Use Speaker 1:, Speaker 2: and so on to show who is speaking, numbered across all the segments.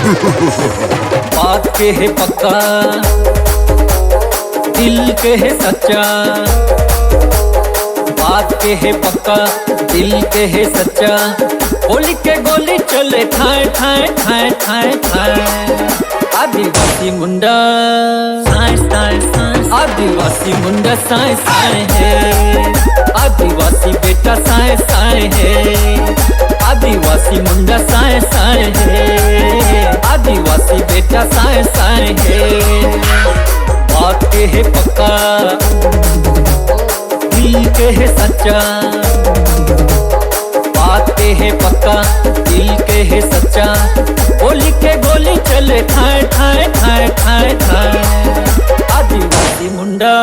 Speaker 1: बात के है पक्का, दिल के है सच्चा। बात के है पक्का, दिल के है सच्चा। गोली के गोली चले ठाए ठाए ठाए ठाए ठाए। आदिवासी मुंडा साए साए साए, आदिवासी मुंडा साए साए है। आदिवासी बेटा साए साए है। आदिवासी मुंडा साए साए है। आदिवासी बेटा साए साए है। बात के है पक्का, दिल के है सच्चा। बात के है पक्का, दिल के है सच्चा। गोली के गोली चले ठाए ठाए ठाए ठाए ठाए। आदिवासी मुंडा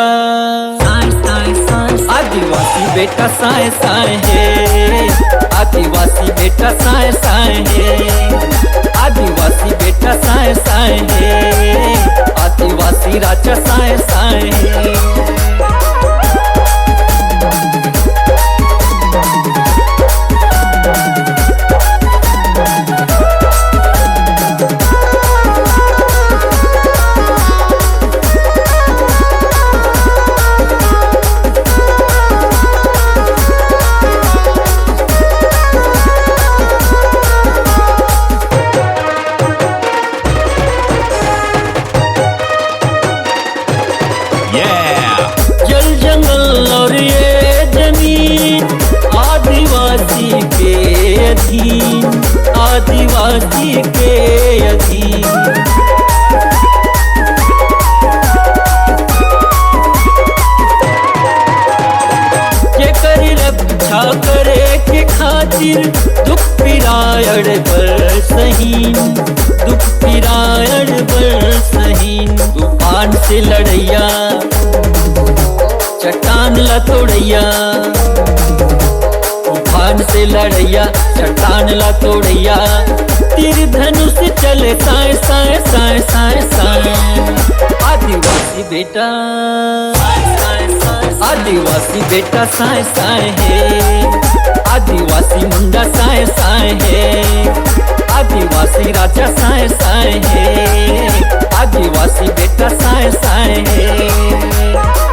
Speaker 1: साए साए साए, आदिवासी बेटा साए साए है। आदिवासी बेटा साए साए है। आदिवासी बेटा साए साए है। आदिवासी राजा साए साए है। जल जंगल और ये जमीन आदिवासी के अधीन, आदिवासी के अधीन। ये करी रक्षा करे के खातिर दुख पिरायड़ पर सहीन, दुख पिरायड़ पर सहीन। तूफान से लड़ैया चट्टान ला तोड़ैया, तूफान से लड़ैया चट्टान ला तोड़ैया। तीर धनुष चले साए साए साए साए साए। आदिवासी बेटा आदिवासी बेटा साए साए है। आदिवासी मुंडा साए साए है। आदिवासी राजा साए साए है। आदिवासी बेटा साए साए है।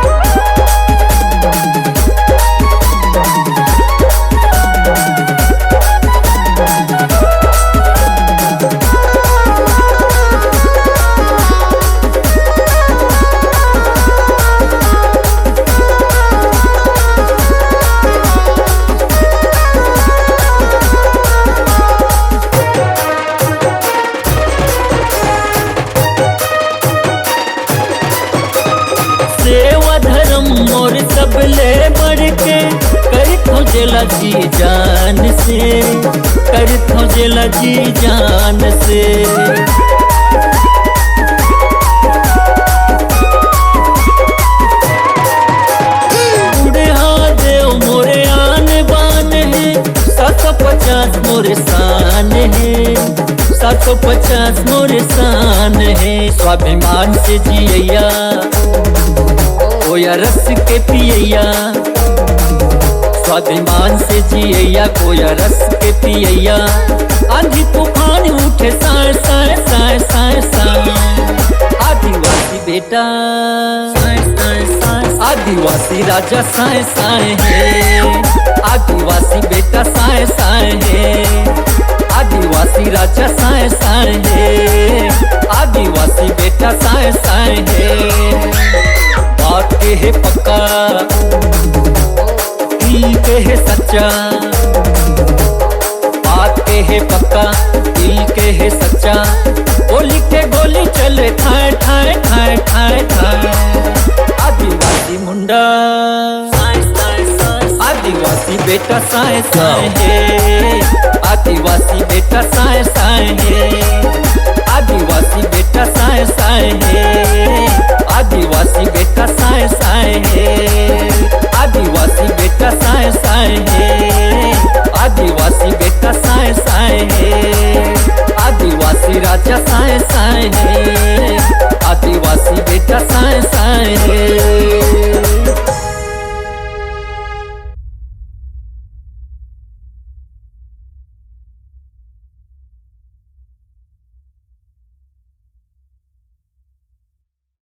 Speaker 1: सेवा धर्म मोर सब ले बढ़ के कर खोजेला जी जान से, कर खोजेला जी जान से। बूढ़े देव मोरे आन बान है। 750 मोरे शान है। 750 मोरे शान है। स्वाभिमान से जियैया कोया रस के पियैया। स्वाभिमान से जियैया कोया रस के पियैया। आंधी तूफान उठे साए साए साए साए साए। आदिवासी बेटा साए साए साए, आदिवासी राजा साए साए है। आदिवासी बेटा साए साए है। आदिवासी राजा साए साए है। आदिवासी बेटा साए साए है। बात के है पक्का, दिल के है सच्चा। बात के है पक्का, दिल के है सच्चा। गोली के गोली चले ठाए ठाए ठाए ठाए ठाए। आदिवासी मुंडा साए साए साए, आदिवासी बेटा साए साए है। आदिवासी बेटा साए साए है। आदिवासी बेटा साए साए है। आदिवासी